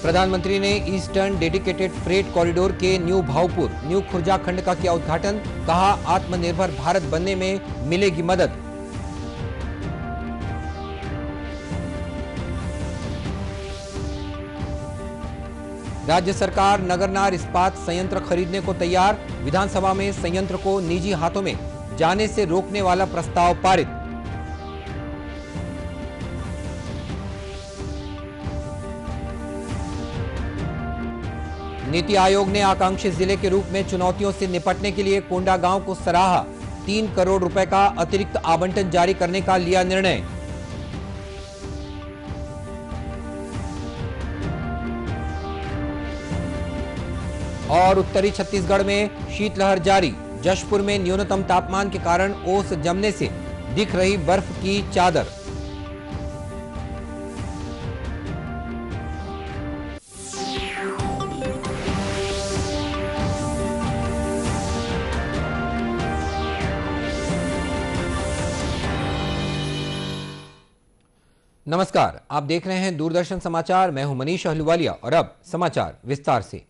प्रधानमंत्री ने eastern dedicated freight corridor के न्यू भाऊपुर न्यू खुर्जा खंड का किया उद्घाटन। कहा, आत्मनिर्भर भारत बनने में मिलेगी मदद। राज्य सरकार नगरनार इस्पात संयंत्र खरीदने को तैयार। विधानसभा में संयंत्र को निजी हाथों में जाने से रोकने वाला प्रस्ताव पारित। नीति आयोग ने आकांक्षी जिले के रूप में चुनौतियों से निपटने के लिए कोंडागांव को सराहा। 3 करोड़ रुपए का अतिरिक्त आवंटन जारी करने का लिया निर्णय। और उत्तरी छत्तीसगढ़ में शीतलहर जारी। जशपुर में न्यूनतम तापमान के कारण ओस जमने से दिख रही बर्फ की चादर। नमस्कार, आप देख रहे हैं दूरदर्शन समाचार। मैं हूं मनीष अहलूवालिया और अब समाचार विस्तार से।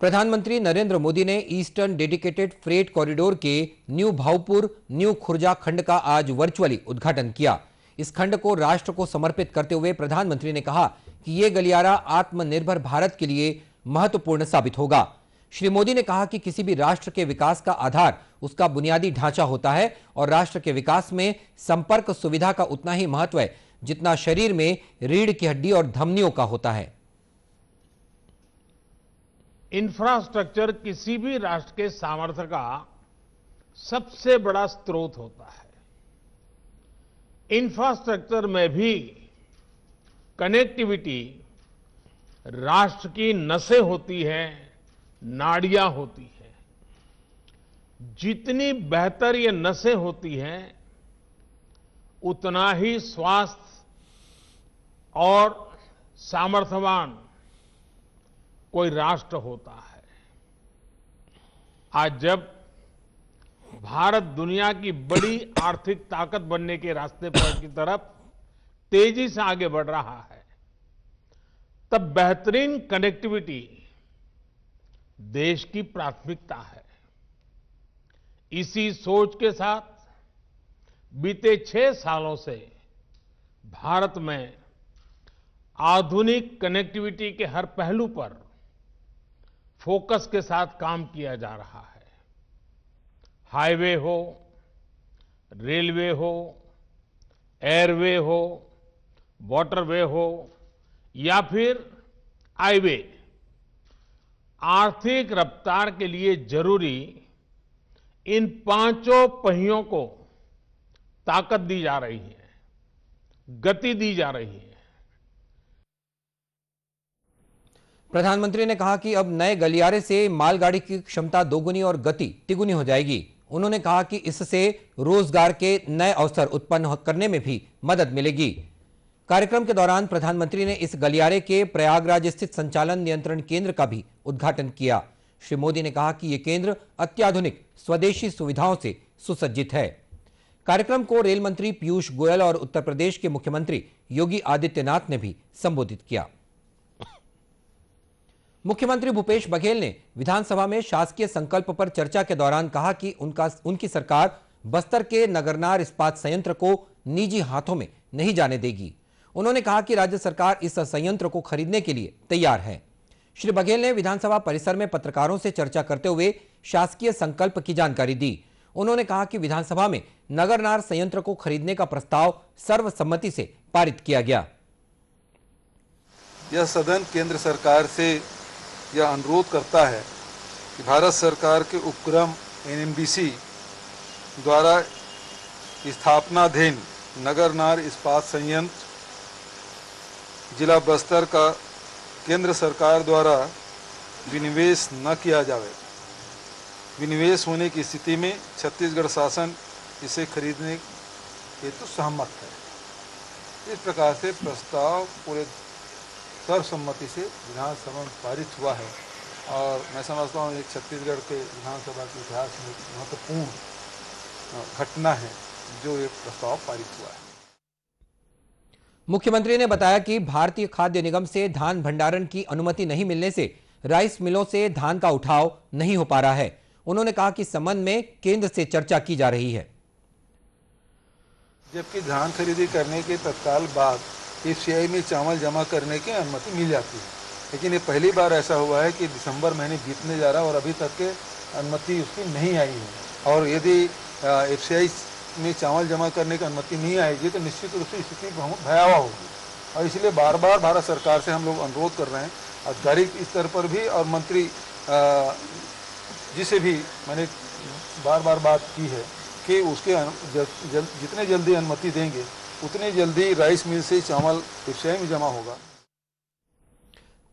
प्रधानमंत्री नरेंद्र मोदी ने ईस्टर्न डेडिकेटेड फ्रेट कॉरिडोर के न्यू भाऊपुर न्यू खुर्जा खंड का आज वर्चुअली उद्घाटन किया। इस खंड को राष्ट्र को समर्पित करते हुए प्रधानमंत्री ने कहा कि यह गलियारा आत्मनिर्भर भारत के लिए महत्वपूर्ण साबित होगा। श्री मोदी ने कहा कि किसी भी राष्ट्र के विकास का आधार उसका बुनियादी ढांचा होता है और राष्ट्र के विकास में संपर्क सुविधा का उतना ही महत्व है जितना शरीर में रीढ़ की हड्डी और धमनियों का होता है। इंफ्रास्ट्रक्चर किसी भी राष्ट्र के सामर्थ्य का सबसे बड़ा स्रोत होता है। इंफ्रास्ट्रक्चर में भी कनेक्टिविटी राष्ट्र की नसें होती हैं, नाड़ियां होती हैं। जितनी बेहतर ये नसें होती हैं, उतना ही स्वास्थ्य और सामर्थ्यवान कोई राष्ट्र होता है। आज जब भारत दुनिया की बड़ी आर्थिक ताकत बनने के रास्ते पर की तरफ तेजी से आगे बढ़ रहा है, तब बेहतरीन कनेक्टिविटी देश की प्राथमिकता है। इसी सोच के साथ बीते 6 सालों से भारत में आधुनिक कनेक्टिविटी के हर पहलू पर फोकस के साथ काम किया जा रहा है। हाईवे हो, रेलवे हो, एयरवे हो, वाटरवे हो या फिर हाईवे, आर्थिक रफ्तार के लिए जरूरी इन 5 पहियों को ताकत दी जा रही है, गति दी जा रही है। प्रधानमंत्री ने कहा कि अब नए गलियारे से मालगाड़ी की क्षमता दोगुनी और गति तिगुनी हो जाएगी। उन्होंने कहा कि इससे रोजगार के नए अवसर उत्पन्न करने में भी मदद मिलेगी। कार्यक्रम के दौरान प्रधानमंत्री ने इस गलियारे के प्रयागराज स्थित संचालन नियंत्रण केंद्र का भी उद्घाटन किया। श्री मोदी ने कहा कि यह केंद्र अत्याधुनिक स्वदेशी सुविधाओं से सुसज्जित है। कार्यक्रम को रेल मंत्री पीयूष गोयल और उत्तर प्रदेश के मुख्यमंत्री योगी आदित्यनाथ ने भी संबोधित किया। मुख्यमंत्री भूपेश बघेल ने विधानसभा में शासकीय संकल्प पर चर्चा के दौरान कहा कि उनकी सरकार बस्तर के नगरनार इस्पात संयंत्र को निजी हाथों में नहीं जाने देगी। उन्होंने कहा कि राज्य सरकार इस संयंत्र को खरीदने के लिए तैयार है। श्री बघेल ने विधानसभा परिसर में पत्रकारों से चर्चा करते हुए शासकीय संकल्प की जानकारी दी। उन्होंने कहा कि विधानसभा में नगरनार संयंत्र को खरीदने का प्रस्ताव सर्वसम्मति से पारित किया गया। यह सदन केंद्र सरकार से यह अनुरोध करता है कि भारत सरकार के उपक्रम एनएमडीसी द्वारा स्थापनाधीन नगरनार इस्पात संयंत्र जिला बस्तर का केंद्र सरकार द्वारा विनिवेश न किया जाए। विनिवेश होने की स्थिति में छत्तीसगढ़ शासन इसे खरीदने हेतु सहमत है। इस प्रकार से प्रस्ताव पूरे सर्वसम्मति से विधानसभा में पारित हुआ है और मैं समझता हूँ एक छत्तीसगढ़ के विधानसभा के इतिहास में महत्वपूर्ण घटना है जो ये प्रस्ताव पारित हुआ है। मुख्यमंत्री ने बताया कि भारतीय खाद्य निगम से धान भंडारण की अनुमति नहीं मिलने से राइस मिलों से धान का उठाव नहीं हो पा रहा है। उन्होंने कहा कि इस संबंध में केंद्र से चर्चा की जा रही है। जबकि धान खरीदी करने के तत्काल बाद एफसीआई में चावल जमा करने की अनुमति मिल जाती है, लेकिन ये पहली बार ऐसा हुआ है कि दिसंबर महीने बीतने जा रहा है और अभी तक के अनुमति उसकी नहीं आई है। और यदि एफसीआई में चावल जमा करने की अनुमति नहीं आएगी तो निश्चित रूप से स्थिति बहुत भयावह होगी। और इसलिए बार बार भारत सरकार से हम लोग अनुरोध कर रहे हैं, आधिकारिक स्तर पर भी और मंत्री जिसे भी मैंने बार बार बात की है कि उसके जितने जल्दी अनुमति देंगे उतने जल्दी राइस मिल से चावल एफसीआई में जमा होगा।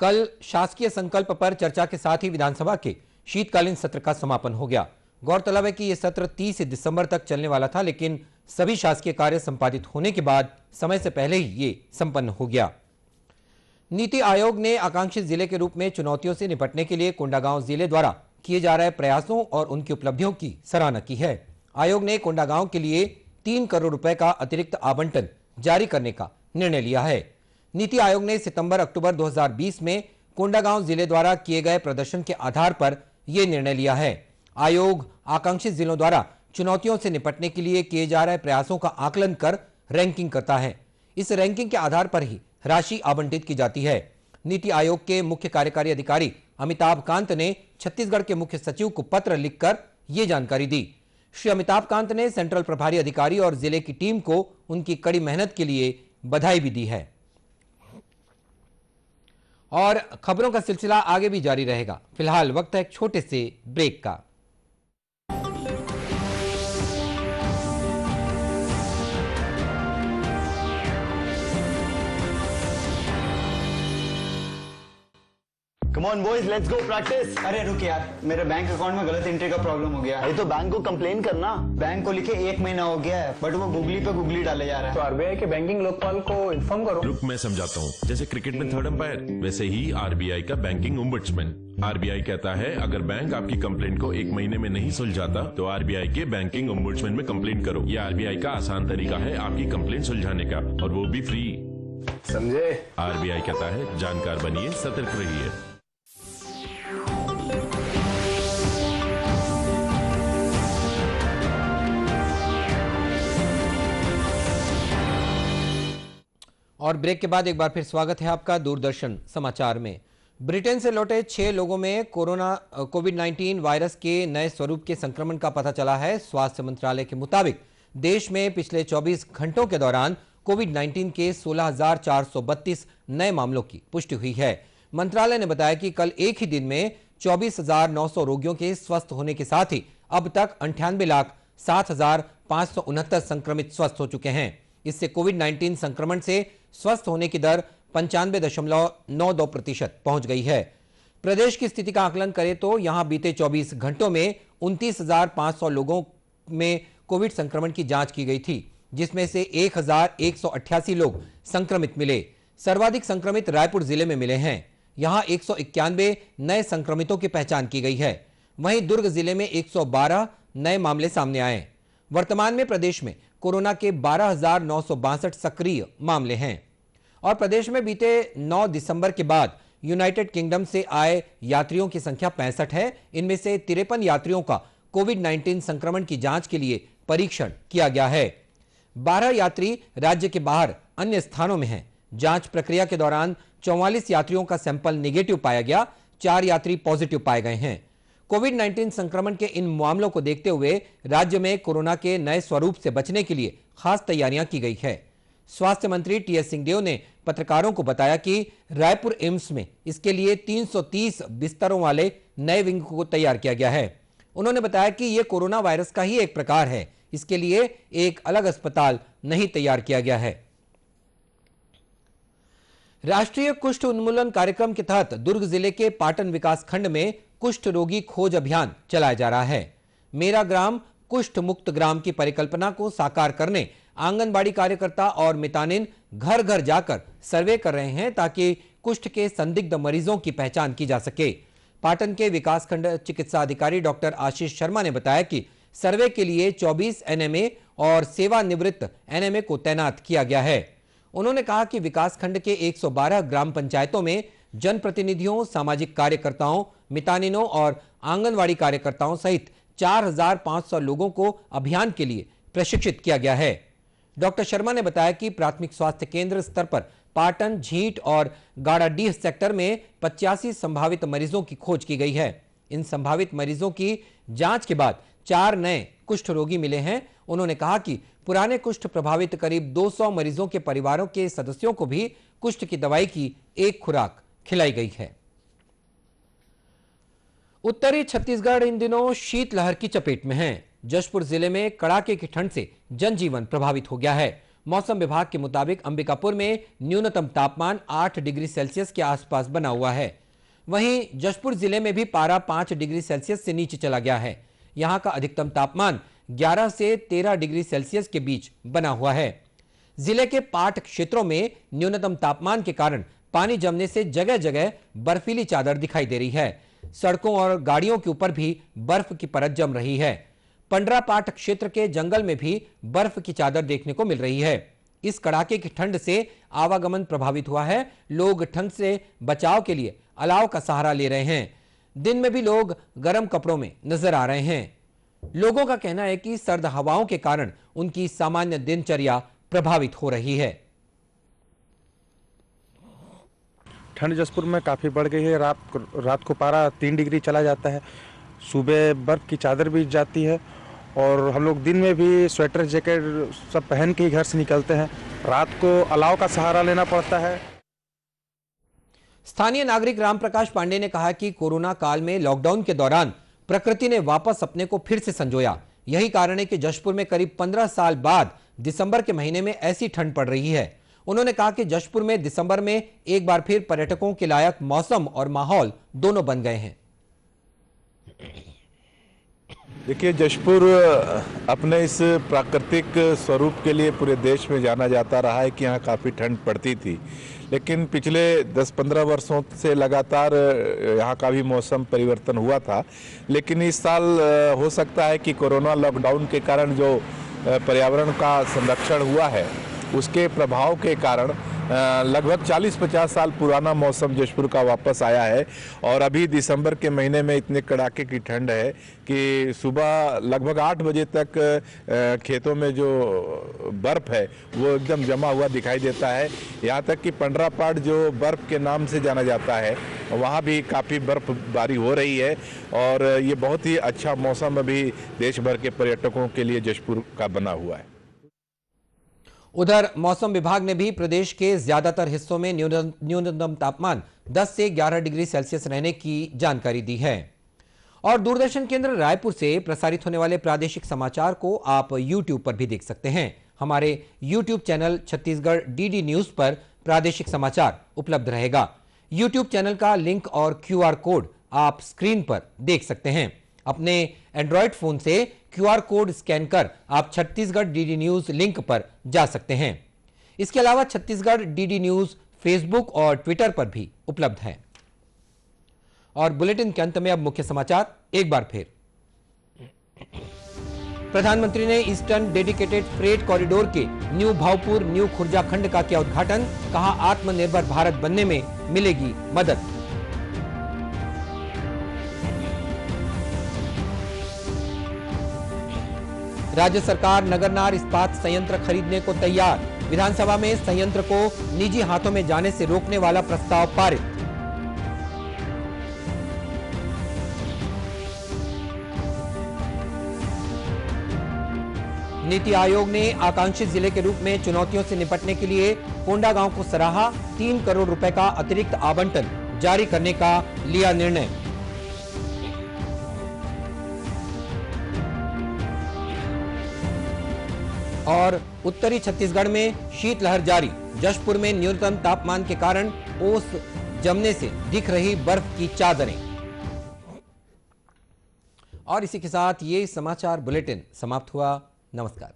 कल शासकीय संकल्प पर चर्चा के साथ ही विधानसभा के शीतकालीन सत्र का समापन हो गया। गौरतलब है कि यह सत्र 30 दिसंबर तक चलने वाला था, लेकिन सभी शासकीय कार्य संपादित होने के बाद समय से पहले ही ये संपन्न हो गया। नीति आयोग ने आकांक्षी जिले के रूप में चुनौतियों से निपटने के लिए कोंडागांव जिले द्वारा किए जा रहे प्रयासों और उनकी उपलब्धियों की सराहना की है। आयोग ने कोंडागांव के लिए 3 करोड़ रुपए का अतिरिक्त आवंटन जारी करने का निर्णय लिया है। नीति आयोग ने सितंबर-अक्टूबर 2020 में कोंडागांव जिले द्वारा किए गए प्रदर्शन के आधार पर यह निर्णय लिया है। आयोग आकांक्षी जिलों द्वारा चुनौतियों से निपटने के लिए किए जा रहे प्रयासों का आकलन कर रैंकिंग करता है। इस रैंकिंग के आधार पर ही राशि आवंटित की जाती है। नीति आयोग के मुख्य कार्यकारी अधिकारी अमिताभ कांत ने छत्तीसगढ़ के मुख्य सचिव को पत्र लिखकर यह जानकारी दी। श्री अमिताभ कांत ने सेंट्रल प्रभारी अधिकारी और जिले की टीम को उनकी कड़ी मेहनत के लिए बधाई भी दी है। और खबरों का सिलसिला आगे भी जारी रहेगा। फिलहाल वक्त है एक छोटे से ब्रेक का। Come on boys, let's go practice. अरे रुक यार, मेरे बैंक अकाउंट में गलत एंट्री का प्रॉब्लम हो गया है। अरे तो बैंक को कंप्लेन करना। बैंक को लिखे 1 महीना हो गया है, बट वो गूगली पे गूगली डाले जा रहा है। तो आरबीआई के बैंकिंग लोकपाल को इन्फॉर्म करो। रुक, मैं समझाता हूँ। जैसे क्रिकेट में थर्ड अंपायर, वैसे ही आरबीआई का बैंकिंग ओम्बड्समैन। आरबीआई कहता है अगर बैंक आपकी कंप्लेंट को 1 महीने में नहीं सुलझाता तो आरबीआई के बैंकिंग ओम्बड्समैन में कंप्लेंट करो। यह आरबीआई का आसान तरीका है आपकी कंप्लेंट सुलझाने का, और वो भी फ्री। समझे? आरबीआई कहता है जानकार बनिए, सतर्क रहिए। और ब्रेक के बाद एक बार फिर स्वागत है आपका दूरदर्शन समाचार में। ब्रिटेन से लौटे 6 लोगों में कोविड-19 वायरस के नए स्वरूप के संक्रमण का पता चला है। स्वास्थ्य मंत्रालय के मुताबिक देश में पिछले 24 घंटों के दौरान कोविड-19 के 16,432 नए मामलों की पुष्टि हुई है। मंत्रालय ने बताया कि कल एक ही दिन में 24,900 रोगियों के स्वस्थ होने के साथ ही अब तक 98,07,569 संक्रमित स्वस्थ हो चुके हैं। इससे कोविड-19 संक्रमण से स्वस्थ होने की दर 95.92% पहुंच गई है। प्रदेश की स्थिति का आकलन करें तो यहां बीते 24 घंटों में 29,500 लोगों में कोविड संक्रमण की जांच की गई थी, जिसमें से 1,188 लोग संक्रमित मिले। सर्वाधिक संक्रमित रायपुर जिले में मिले हैं। यहां 191 नए संक्रमितों की पहचान की गई है। वहीं दुर्ग जिले में 112 नए मामले सामने आए। वर्तमान में प्रदेश में कोरोना के 12,962 सक्रिय मामले हैं। और प्रदेश में बीते 9 दिसंबर के बाद यूनाइटेड किंगडम से आए यात्रियों की संख्या 65 है। इनमें से 53 यात्रियों का कोविड-19 संक्रमण की जांच के लिए परीक्षण किया गया है। 12 यात्री राज्य के बाहर अन्य स्थानों में हैं। जांच प्रक्रिया के दौरान 44 यात्रियों का सैंपल नेगेटिव पाया गया, 4 यात्री पॉजिटिव पाए गए हैं। कोविड-19 संक्रमण के इन मामलों को देखते हुए राज्य में कोरोना के नए स्वरूप से बचने के लिए खास तैयारियां की गई है। स्वास्थ्य मंत्री टीएस सिंहदेव ने पत्रकारों को बताया कि रायपुर एम्स में इसके लिए 330 बिस्तरों वाले नए विंग को तैयार किया गया है। उन्होंने बताया कि यह कोरोना वायरस का ही एक प्रकार है, इसके लिए एक अलग अस्पताल नहीं तैयार किया गया है। राष्ट्रीय कुष्ठ उन्मूलन कार्यक्रम के तहत दुर्ग जिले के पाटन विकास खंड में कुष्ठ रोगी खोज अभियान चलाया जा रहा है। मेरा ग्राम कुष्ठ मुक्त ग्राम की परिकल्पना को साकार करने आंगनबाड़ी कार्यकर्ता और मितानिन घर घर जाकर सर्वे कर रहे हैं, ताकि कुष्ठ के संदिग्ध मरीजों की पहचान की जा सके। पाटन के विकासखंड चिकित्सा अधिकारी डॉक्टर आशीष शर्मा ने बताया कि सर्वे के लिए 24 एनएमए और सेवानिवृत्त एनएमए को तैनात किया गया है। उन्होंने कहा कि विकासखंड के 112 ग्राम पंचायतों में जनप्रतिनिधियों, सामाजिक कार्यकर्ताओं, मितानिनों और आंगनवाड़ी कार्यकर्ताओं सहित 4,500 लोगों को अभियान के लिए प्रशिक्षित किया गया है। डॉक्टर शर्मा ने बताया कि प्राथमिक स्वास्थ्य केंद्र स्तर पर पाटन, झींट और गाड़ाडीह सेक्टर में 85 संभावित मरीजों की खोज की गई है। इन संभावित मरीजों की जांच के बाद 4 नए कुष्ठ रोगी मिले हैं। उन्होंने कहा कि पुराने कुष्ठ प्रभावित करीब 200 मरीजों के परिवारों के सदस्यों को भी कुष्ठ की दवाई की एक खुराक खिलाई गई है। उत्तरी छत्तीसगढ़ इन दिनों शीतलहर की चपेट में है। जशपुर जिले में कड़ाके की ठंड से जनजीवन प्रभावित हो गया है। मौसम विभाग के मुताबिक अंबिकापुर में न्यूनतम तापमान 8 डिग्री सेल्सियस के आसपास बना हुआ है। वहीं जशपुर जिले में भी पारा 5 डिग्री सेल्सियस से नीचे चला गया है। यहां का अधिकतम तापमान 11 से 13 डिग्री सेल्सियस के बीच बना हुआ है। जिले के पाट क्षेत्रों में न्यूनतम तापमान के कारण पानी जमने से जगह जगह बर्फीली चादर दिखाई दे रही है। सड़कों और गाड़ियों के ऊपर भी बर्फ की परत जम रही है। पंडरापाट क्षेत्र के जंगल में भी बर्फ की चादर देखने को मिल रही है। इस कड़ाके की ठंड से आवागमन प्रभावित हुआ है। लोग ठंड से बचाव के लिए अलाव का सहारा ले रहे हैं। दिन में भी लोग गर्म कपड़ों में नजर आ रहे हैं। लोगों का कहना है कि सर्द हवाओं के कारण उनकी सामान्य दिनचर्या प्रभावित हो रही है। ठंड जसपुर में काफ़ी बढ़ गई है। रात को पारा 3 डिग्री चला जाता है। सुबह बर्फ़ की चादर भी जाती है और हम लोग दिन में भी स्वेटर, जैकेट सब पहन के ही घर से निकलते हैं। रात को अलाव का सहारा लेना पड़ता है। स्थानीय नागरिक रामप्रकाश पांडे ने कहा कि कोरोना काल में लॉकडाउन के दौरान प्रकृति ने वापस अपने को फिर से संजोया। यही कारण है कि जशपुर में करीब 15 साल बाद दिसंबर के महीने में ऐसी ठंड पड़ रही है। उन्होंने कहा कि जशपुर में दिसंबर में एक बार फिर पर्यटकों के लायक मौसम और माहौल दोनों बन गए हैं। देखिए, जशपुर अपने इस प्राकृतिक स्वरूप के लिए पूरे देश में जाना जाता रहा है कि यहाँ काफ़ी ठंड पड़ती थी, लेकिन पिछले 10-15 वर्षों से लगातार यहाँ का भी मौसम परिवर्तन हुआ था। लेकिन इस साल हो सकता है कि कोरोना लॉकडाउन के कारण जो पर्यावरण का संरक्षण हुआ है उसके प्रभाव के कारण लगभग 40-50 साल पुराना मौसम जशपुर का वापस आया है। और अभी दिसंबर के महीने में इतने कड़ाके की ठंड है कि सुबह लगभग 8 बजे तक खेतों में जो बर्फ़ है वो एकदम जमा हुआ दिखाई देता है। यहाँ तक कि पंडरापाट जो बर्फ़ के नाम से जाना जाता है वहाँ भी काफ़ी बर्फबारी हो रही है। और ये बहुत ही अच्छा मौसम अभी देश भर के पर्यटकों के लिए जशपुर का बना हुआ है। उधर मौसम विभाग ने भी प्रदेश के ज्यादातर हिस्सों में न्यूनतम तापमान 10 से 11 डिग्री सेल्सियस रहने की जानकारी दी है। और दूरदर्शन केंद्र रायपुर से प्रसारित होने वाले प्रादेशिक समाचार को आप YouTube पर भी देख सकते हैं। हमारे YouTube channel Chhattisgarh DD news पर प्रादेशिक समाचार उपलब्ध रहेगा। YouTube चैनल का लिंक और QR कोड आप स्क्रीन पर देख सकते हैं। अपने एंड्रॉयड फोन से QR कोड स्कैन कर आप छत्तीसगढ़ DD न्यूज लिंक पर जा सकते हैं। इसके अलावा छत्तीसगढ़ DD न्यूज फेसबुक और ट्विटर पर भी उपलब्ध है। और बुलेटिन के अंत में अब मुख्य समाचार एक बार फिर। प्रधानमंत्री ने ईस्टर्न डेडिकेटेड फ्रेट कॉरिडोर के न्यू भावपुर न्यू खुर्जा खंड का किया उद्घाटन। कहा, आत्मनिर्भर भारत बनने में मिलेगी मदद। राज्य सरकार नगरनार इस्पात संयंत्र खरीदने को तैयार। विधानसभा में संयंत्र को निजी हाथों में जाने से रोकने वाला प्रस्ताव पारित। नीति आयोग ने आकांक्षी जिले के रूप में चुनौतियों से निपटने के लिए कोंडागांव को सराहा। 3 करोड़ रुपए का अतिरिक्त आवंटन जारी करने का लिया निर्णय। और उत्तरी छत्तीसगढ़ में शीतलहर जारी। जशपुर में न्यूनतम तापमान के कारण ओस जमने से दिख रही बर्फ की चादरें। और इसी के साथ ये समाचार बुलेटिन समाप्त हुआ। नमस्कार।